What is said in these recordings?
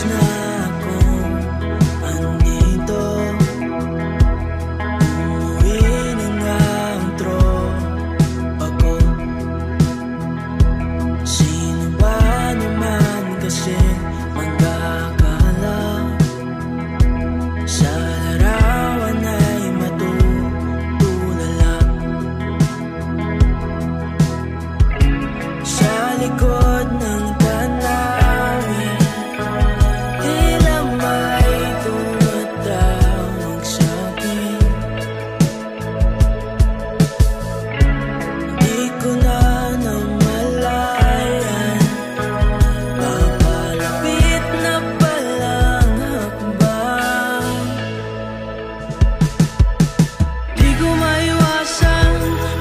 na akong andito. Umuwi na nga ang tropa ko. Sino ba naman kasi magkakala sa larawan ay matutulala. Sa likod ng tanawin, tila may tumatawag sa'kin. Di ko na namalayan, papalapit na palang hakbang. Di ko maiwasan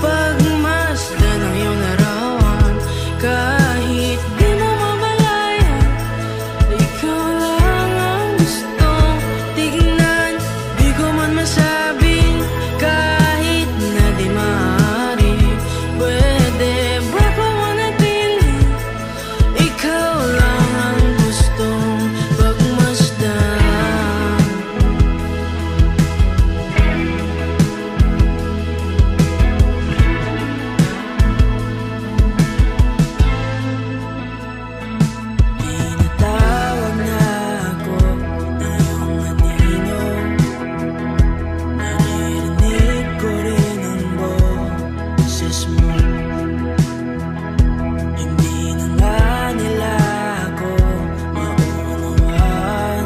pagmasdan ng iyong larawan. Kahit di mo mamalayan, ikaw lang ang gustong tignan. Di ko man masabi kahit na di maaari. Pwede ba pamanatili? Ikaw lang ang gustong pagmasdan. Tinatawag na ako ng iyong anino. Naririnig ko rin ang boses mo. Hindi na nga nila ako maunawaan.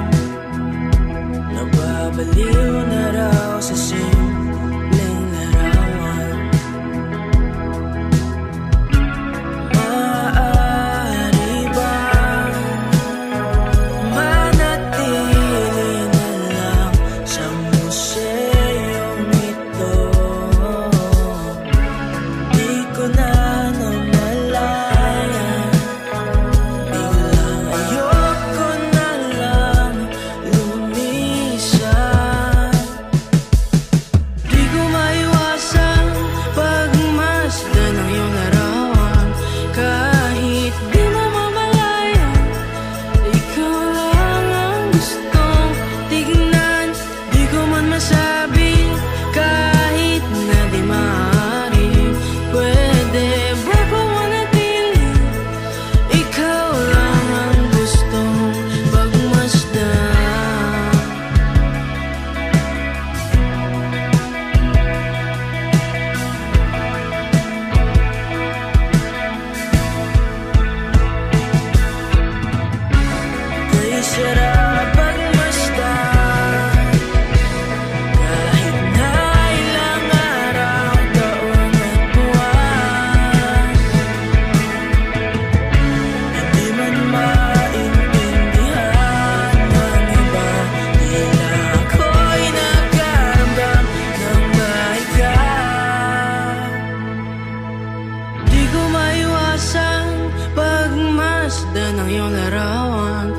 Nababaliw na raw sa simpleng larawan. Maaari bang manatili na lang sa museyong ito? Di ko na namalayan, biglang ayoko na lang lumisan. Di ko maiwasan pagmasdan ng iyong larawan. Kahit di mo mamalayan, ikaw lang ang gustong tignan. Di ko man masabi kahit na di maaari. Pwede ba pamanatili? Ikaw lang ang gustong pagmasdan. Kay sarap pagmasdan, kahit na ilang araw, taon at buwan. Hindi man maintindihan ng iba, tila ako'y nagkaramdam ng baika. Di ko maiwasan pagmasdan ng iyong larawan.